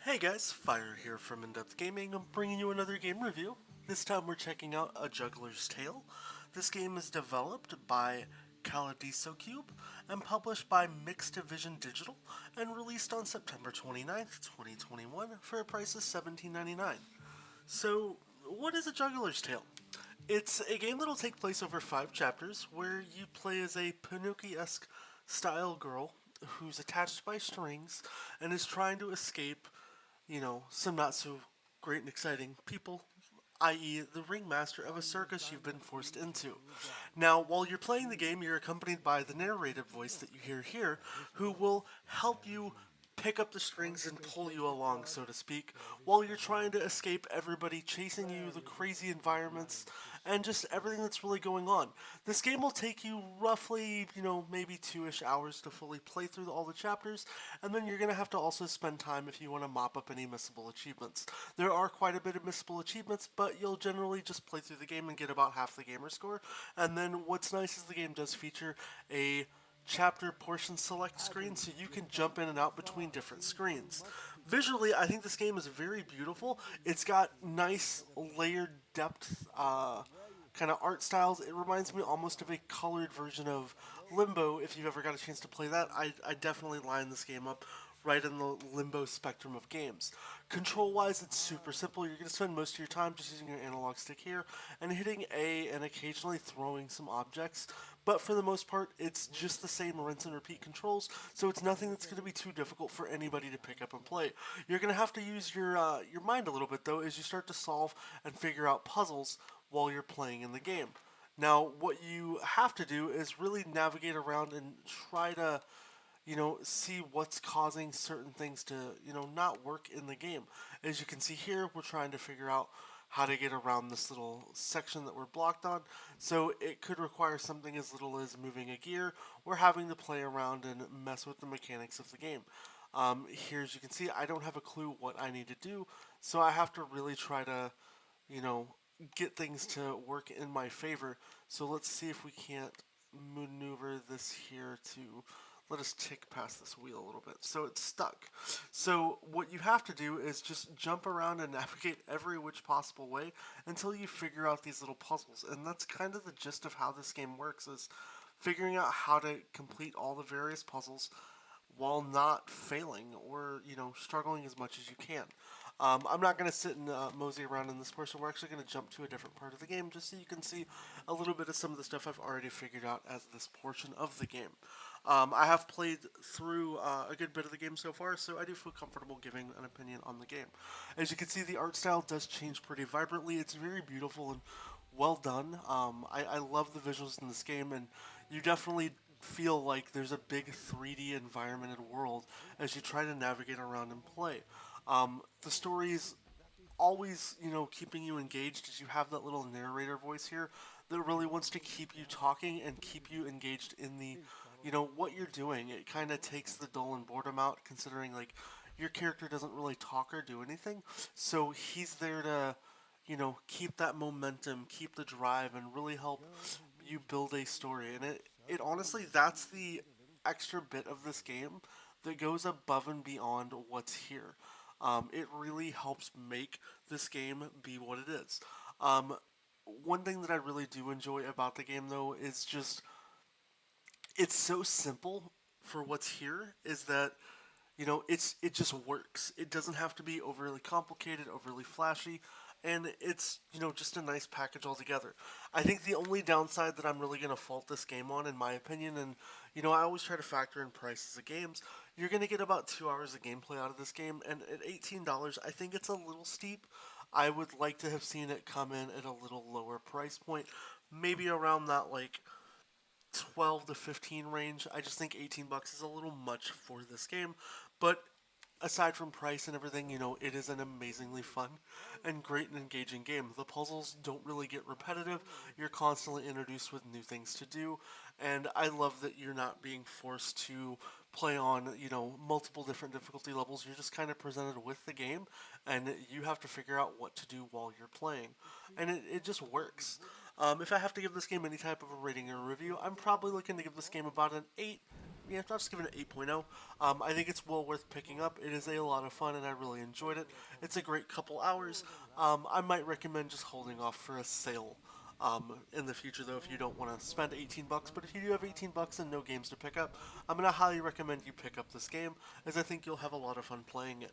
Hey guys, Fire here from InDepth Gaming. I'm bringing you another game review. This time we're checking out A Juggler's Tale. This game is developed by Caladiso Cube and published by Mixed Division Digital and released on September 29th, 2021 for a price of $17.99. So, what is A Juggler's Tale? It's a game that'll take place over 5 chapters where you play as a Pinocchio-esque style girl who's attached by strings and is trying to escape some not so great and exciting people, i.e., the ringmaster of a circus you've been forced into. Now, while you're playing the game, you're accompanied by the narrated voice that you hear here, who will help you pick up the strings and pull you along, so to speak, while you're trying to escape everybody chasing you, the crazy environments, and just everything that's really going on. This game will take you roughly, maybe 2-ish hours to fully play through all the chapters, and then you're going to have to also spend time if you want to mop up any missable achievements. There are quite a bit of missable achievements, but you'll generally just play through the game and get about half the gamer score. And then what's nice is the game does feature a chapter portion select screen, so you can jump in and out between different screens. Visually, I think this game is very beautiful. It's got nice layered depth kind of art styles. It reminds me almost of a colored version of Limbo. If you've ever got a chance to play that, I definitely line this game up right in the Limbo spectrum of games. Control-wise, it's super simple. You're going to spend most of your time just using your analog stick here and hitting A and occasionally throwing some objects. But for the most part, it's just the same rinse and repeat controls, so it's nothing that's going to be too difficult for anybody to pick up and play. You're going to have to use your mind a little bit, though, as you start to solve and figure out puzzles while you're playing in the game. Now, what you have to do is really navigate around and try to see what's causing certain things to, not work in the game. As you can see here, we're trying to figure out how to get around this little section that we're blocked on. So it could require something as little as moving a gear or having to play around and mess with the mechanics of the game. Here, as you can see, I don't have a clue what I need to do, so I have to really try to, you know, get things to work in my favor. So let's see if we can't maneuver this here to let us tick past this wheel a little bit. So it's stuck. So what you have to do is just jump around and navigate every which possible way until you figure out these little puzzles. And that's kind of the gist of how this game works, is figuring out how to complete all the various puzzles while not failing or, struggling as much as you can. I'm not going to sit and mosey around in this portion. We're actually going to jump to a different part of the game just so you can see a little bit of some of the stuff I've already figured out as this portion of the game. I have played through a good bit of the game so far, so I do feel comfortable giving an opinion on the game. As you can see, the art style does change pretty vibrantly. It's very beautiful and well done. I love the visuals in this game, and you definitely feel like there's a big 3D environment and world as you try to navigate around and play. The story's always, keeping you engaged as you have that little narrator voice here that really wants to keep you talking and keep you engaged in the, what you're doing. It kind of takes the dull and boredom out, considering, like, your character doesn't really talk or do anything. So he's there to, keep that momentum, keep the drive, and really help you build a story. And it honestly, that's the extra bit of this game that goes above and beyond what's here. It really helps make this game be what it is. One thing that I really do enjoy about the game, though, is just it's so simple for what's here. Is that it just works. It doesn't have to be overly complicated, overly flashy, and it's just a nice package altogether. I think the only downside that I'm really gonna fault this game on, in my opinion, and I always try to factor in prices of games. You're gonna get about 2 hours of gameplay out of this game, and at $18, I think it's a little steep. I would like to have seen it come in at a little lower price point, maybe around that like 12 to 15 range. I just think $18 is a little much for this game, but aside from price and everything, it is an amazingly fun and great and engaging game. The puzzles don't really get repetitive. You're constantly introduced with new things to do, and I love that you're not being forced to play on, multiple different difficulty levels. You're just kind of presented with the game, and you have to figure out what to do while you're playing. And it just works. If I have to give this game any type of a rating or review, I'm probably looking to give this game about an 8, yeah, I'll just give it an 8.0. I think it's well worth picking up. It is a lot of fun, and I really enjoyed it. It's a great couple hours. I might recommend just holding off for a sale. In the future, though, if you don't want to spend 18 bucks, but if you do have 18 bucks and no games to pick up, I'm gonna highly recommend you pick up this game, as I think you'll have a lot of fun playing it.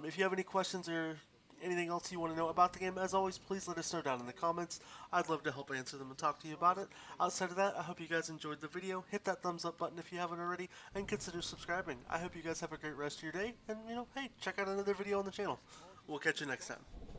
If you have any questions or anything else you want to know about the game, as always, please let us know down in the comments. I'd love to help answer them and talk to you about it. Outside of that, I hope you guys enjoyed the video. Hit that thumbs up button if you haven't already, and consider subscribing. I hope you guys have a great rest of your day, and, hey, check out another video on the channel. We'll catch you next time.